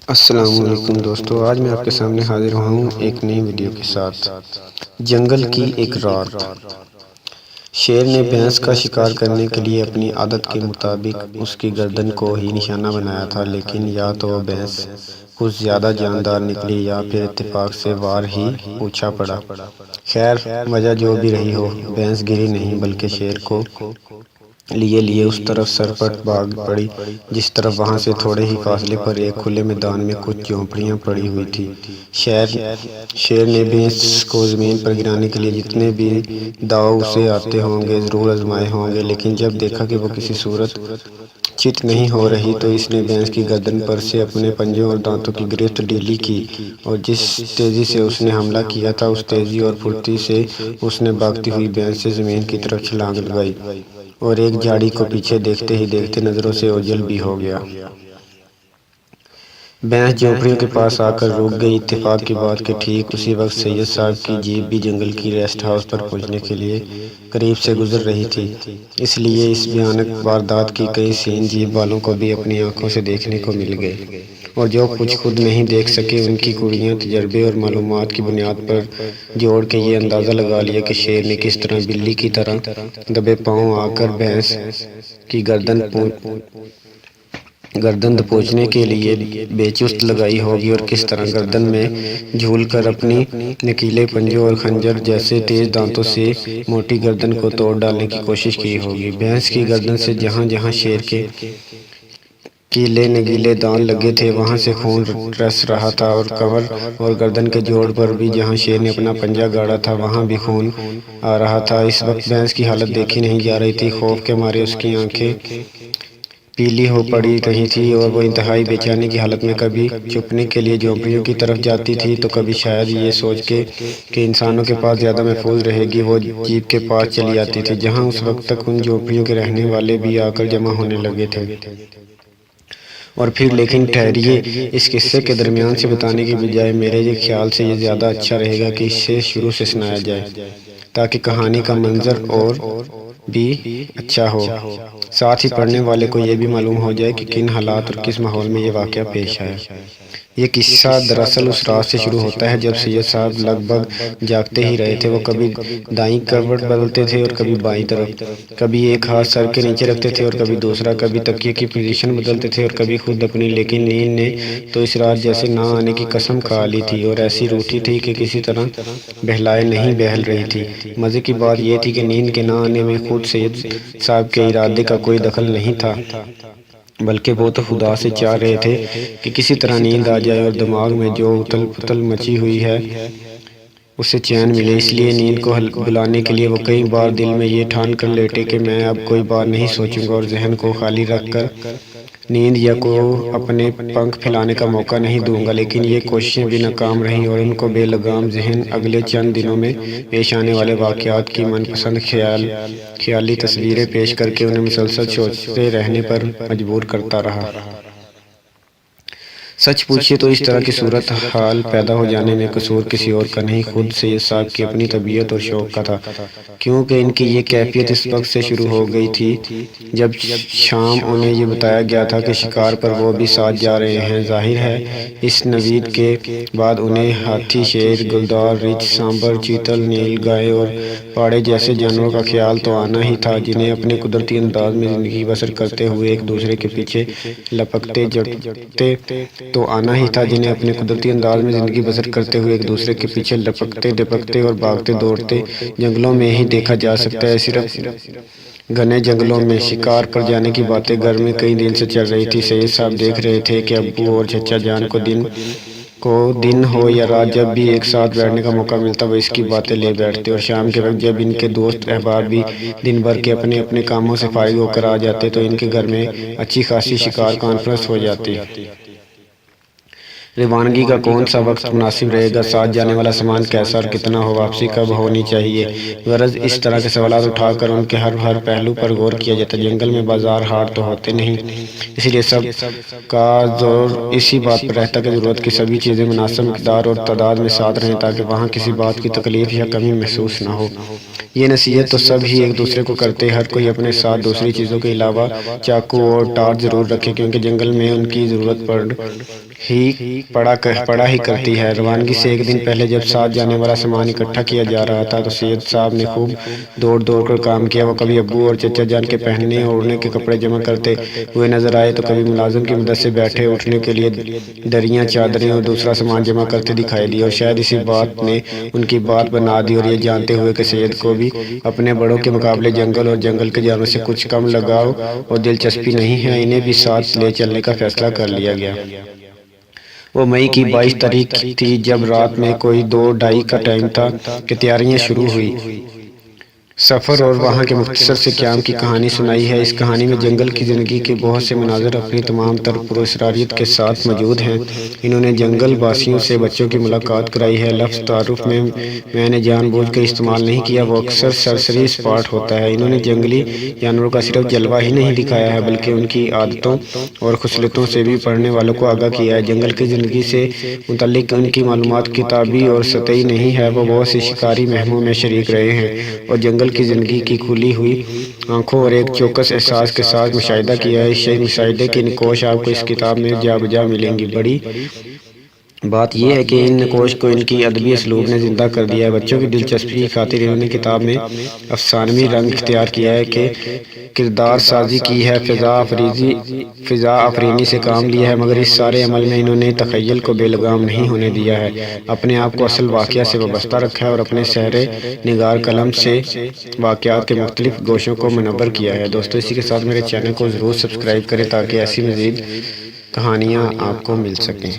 السلام علیکم دوستو، آج میں آپ کے سامنے حاضر ہوں ایک نئی ویڈیو کے ساتھ۔ جنگل کی ایک رات۔ شیر نے بھینس کا شکار کرنے کے لیے اپنی عادت کے مطابق اس کی گردن کو ہی نشانہ بنایا تھا، لیکن یا تو وہ بھینس کچھ زیادہ جاندار نکلی یا پھر اتفاق سے وار ہی پوچھا پڑا۔ خیر، وجہ جو بھی رہی ہو، بھینس گری نہیں بلکہ شیر کو لیے اس طرف سرپٹ بھاگ پڑی جس طرف وہاں سے تھوڑے ہی فاصلے پر ایک کھلے میدان میں کچھ جھونپڑیاں پڑی ہوئی تھیں۔ شیر نے بھینس کو زمین پر گرانے کے لیے جتنے بھی داؤ اسے آتے ہوں گے ضرور آزمائے ہوں گے، لیکن جب دیکھا کہ وہ کسی صورت چت نہیں ہو رہی تو اس نے بھینس کی گردن پر سے اپنے پنجوں اور دانتوں کی گرفت ڈھیلی کی اور جس تیزی سے اس نے حملہ کیا تھا اس تیزی اور پھرتی سے اس نے بھاگتی ہوئی بھینس سے زمین کی طرف چھلانگ لگائی اور ایک جھاڑی کو پیچھے دیکھتے ہی دیکھتے نظروں سے اوجھل بھی ہو گیا۔ بھینس جھونپڑیوں کے پاس آ کر رک گئی۔ اتفاق کی بات کہ ٹھیک اسی وقت سید صاحب کی جیپ بھی جنگل کی ریسٹ ہاؤس پر پہنچنے کے لیے قریب سے گزر رہی تھی، اس لیے اس بھیانک واردات کے کئی سین جیپ والوں کو بھی اپنی آنکھوں سے دیکھنے کو مل گئے، اور جو کچھ خود نہیں دیکھ سکے ان کی کڑیاں تجربے اور معلومات کی بنیاد پر جوڑ کے یہ اندازہ لگا لیا کہ شیر نے کس طرح بلی کی طرح دبے پاؤں آ کر بھینس کی گردن دبوچنے کے لیے بے چست لگائی ہوگی اور کس طرح گردن میں جھول کر اپنی نکیلے پنجوں اور خنجر جیسے تیز دانتوں سے موٹی گردن کو توڑ ڈالنے کی کوشش کی ہوگی۔ بھینس کی گردن سے جہاں جہاں شیر کے کیلے نگیلے دانت لگے تھے وہاں سے خون رس رہا تھا، اور کمر اور گردن کے جوڑ پر بھی جہاں شیر نے اپنا پنجہ گاڑا تھا وہاں بھی خون آ رہا تھا۔ اس وقت بھینس کی حالت دیکھی نہیں جا رہی تھی۔ خوف کے مارے اس کی آنکھیں پیلی ہو پڑی رہی تھیں اور وہ انتہائی بے چینی کی حالت میں کبھی چھپنے کے لیے جھونپڑیوں کی طرف جاتی تھی تو کبھی شاید یہ سوچ کے کہ انسانوں کے پاس زیادہ محفوظ رہے گی وہ جیپ کے پاس چلی آتی تھی جہاں اس وقت تک ان جھونپڑیوں کے رہنے والے بھی آ کر جمع ہونے لگے تھے۔ اور پھر لیکن ٹھہریے، اس قصے کے درمیان سے بتانے کی بجائے میرے خیال سے یہ زیادہ اچھا رہے گا کہ اسے شروع سے سنایا جائے تاکہ کہانی کا منظر اور بھی اچھا ہو، ساتھ ہی پڑھنے والے کو یہ بھی معلوم ہو جائے کہ کن حالات اور کس ماحول میں یہ واقعہ پیش آیا۔ یہ قصہ دراصل اس رات سے شروع ہوتا ہے جب سید صاحب لگ بھگ جاگتے ہی رہے تھے۔ وہ کبھی دائیں کروٹ بدلتے تھے اور کبھی بائیں طرف، کبھی ایک ہاتھ سر کے نیچے رکھتے تھے اور کبھی دوسرا، کبھی تکیے کی پوزیشن بدلتے تھے اور کبھی خود اپنی، لیکن نیند نے تو اس رات جیسے نہ آنے کی قسم کھا لی تھی اور ایسی روٹھی تھی کہ کسی طرح بہلائے نہیں بہل رہی تھی۔ مزے کی بات یہ تھی کہ نیند کے نہ آنے میں خود سید صاحب کے ارادے کا کوئی دخل نہیں تھا، بلکہ وہ تو خدا سے چاہ رہے تھے کہ کسی طرح نیند آ جائے اور دماغ میں جو اتل پتل مچی ہوئی ہے اسے چین ملے۔ اس لیے نیند کو بلانے کے لیے وہ کئی بار دل میں یہ ٹھان کر لیٹے کہ میں اب کوئی بات نہیں سوچوں گا اور ذہن کو خالی رکھ کر نیند یا کو اپنے پنکھ پھیلانے کا موقع نہیں دوں گا، لیکن یہ کوششیں بھی ناکام رہیں اور ان کو بے لگام ذہن اگلے چند دنوں میں پیش آنے والے واقعات کی من پسند خیالی تصویریں پیش کر کے انہیں مسلسل سوچتے رہنے پر مجبور کرتا رہا۔ سچ پوچھیے تو اس طرح کی صورتحال پیدا ہو جانے میں قصور کسی اور کا نہیں، خود سید صاحب کی اپنی طبیعت اور شوق کا تھا، کیونکہ ان کی یہ کیفیت اس وقت سے شروع ہو گئی تھی جب شام انہیں یہ بتایا گیا تھا کہ شکار پر وہ بھی ساتھ جا رہے ہیں۔ ظاہر ہے اس نوید کے بعد انہیں ہاتھی، شیر، گلدار، ریچھ، سانبر، چیتل، نیل گائے اور پاڑے جیسے جانوروں کا خیال تو آنا ہی تھا جنہیں اپنے قدرتی انداز میں زندگی بسر کرتے ہوئے ایک دوسرے کے پیچھے لپکتے جھپٹتے جنہیں اپنے قدرتی انداز میں زندگی بسر کرتے ہوئے ایک دوسرے کے پیچھے لپکتے دپکتے اور بھاگتے دوڑتے جنگلوں میں ہی دیکھا جا سکتا ہے۔ صرف گھنے جنگلوں میں شکار پر جانے کی باتیں گھر میں کئی دن سے چل رہی تھی۔ سید صاحب دیکھ رہے تھے کہ ابو اور چچا جان کو دن ہو یا رات جب بھی ایک ساتھ بیٹھنے کا موقع ملتا وہ اس کی باتیں لے بیٹھتے، اور شام کے وقت جب ان کے دوست احباب بھی دن بھر کے اپنے اپنے کاموں سے فارغ ہو کر آ جاتے تو ان کے گھر میں اچھی خاصی شکار کانفرنس ہو جاتی۔ روانگی کا کون سا وقت مناسب رہے گا، ساتھ جانے والا سامان کیسا اور کتنا ہو، واپسی کب ہونی چاہیے۔ غرض اس طرح کے سوالات اٹھا کر ان کے ہر پہلو پر غور کیا جاتا ہے۔ جنگل میں بازار ہاٹ تو ہوتے نہیں، اس لیے سب کا زور اسی بات پر رہتا ہے کہ ضرورت کی سبھی چیزیں مناسب مقدار اور تعداد میں ساتھ رہیں تاکہ وہاں کسی بات کی تکلیف یا کمی محسوس نہ ہو۔ یہ نصیحت تو سب ہی ایک دوسرے کو کرتے، ہر کوئی اپنے ساتھ دوسری چیزوں کے علاوہ چاقو اور ٹارچ ضرور رکھے، کیونکہ جنگل میں ان کی ضرورت پڑا ہی کرتی ہے۔ روانگی سے ایک دن پہلے جب ساتھ جانے والا سامان اکٹھا کیا جا رہا تھا تو سید صاحب نے خوب دوڑ کر کام کیا۔ وہ کبھی ابو اور چچا جان کے پہننے اور اوڑھنے کے کپڑے جمع کرتے ہوئے نظر آئے تو کبھی ملازم کی مدد سے بیٹھے اٹھنے کے لیے دریاں، چادریں اور دوسرا سامان جمع کرتے دکھائی دی، اور شاید اسی بات نے ان کی بات بنا دی، اور یہ جانتے ہوئے کہ سید کو بھی اپنے بڑوں کے مقابلے جنگل اور جنگل کے جانوروں سے کچھ کم لگاؤ اور دلچسپی نہیں ہے، انہیں بھی ساتھ لے چلنے کا فیصلہ کر لیا گیا۔ وہ مئی کی 22 تاریخ تھی جب رات میں کوئی 2:30 کا ٹائم تھا کہ تیاریاں شروع ہوئی۔ سفر اور وہاں کے مختصر سے قیام کی کہانی سنائی ہے۔ اس کہانی میں جنگل کی زندگی کے بہت سے مناظر اپنی تمام تر پراسراریت کے ساتھ موجود ہیں۔ انہوں نے جنگل باسیوں سے بچوں کی ملاقات کرائی ہے۔ لفظ تعارف میں نے جان بوجھ کر استعمال نہیں کیا، وہ اکثر سرسری اسپاٹ ہوتا ہے۔ انہوں نے جنگلی جانوروں کا صرف جلوہ ہی نہیں دکھایا ہے بلکہ ان کی عادتوں اور خصلتوں سے بھی پڑھنے والوں کو آگاہ کیا ہے۔ جنگل کی زندگی سے متعلق ان کی معلومات کتابی اور سطحی نہیں ہے، وہ بہت سی شکاری مہموں میں شریک رہے ہیں اور جنگل کی زندگی کی کھلی ہوئی آنکھوں اور ایک چوکس احساس کے ساتھ مشاہدہ کیا ہے۔ اس مشاہدے کی نقوش آپ کو اس کتاب میں جا بجا ملیں گی۔ بڑی بات یہ ہے کہ ان نقوش کو ان کی ادبی اسلوب نے زندہ کر دیا ہے۔ بچوں کی دلچسپی کی خاطر انہوں نے کتاب میں افسانوی رنگ اختیار کیا ہے کہ کردار سازی کی ہے، فضا آفرینی سے کام لیا ہے، مگر اس سارے عمل میں انہوں نے تخیل کو بے لگام نہیں ہونے دیا ہے، اپنے آپ کو اصل واقعہ سے وابستہ رکھا ہے اور اپنے سحر نگار قلم سے واقعات کے مختلف گوشوں کو منور کیا ہے۔ دوستو، اسی کے ساتھ میرے چینل کو ضرور سبسکرائب کریں تاکہ ایسی مزید کہانیاں آپ کو مل سکیں۔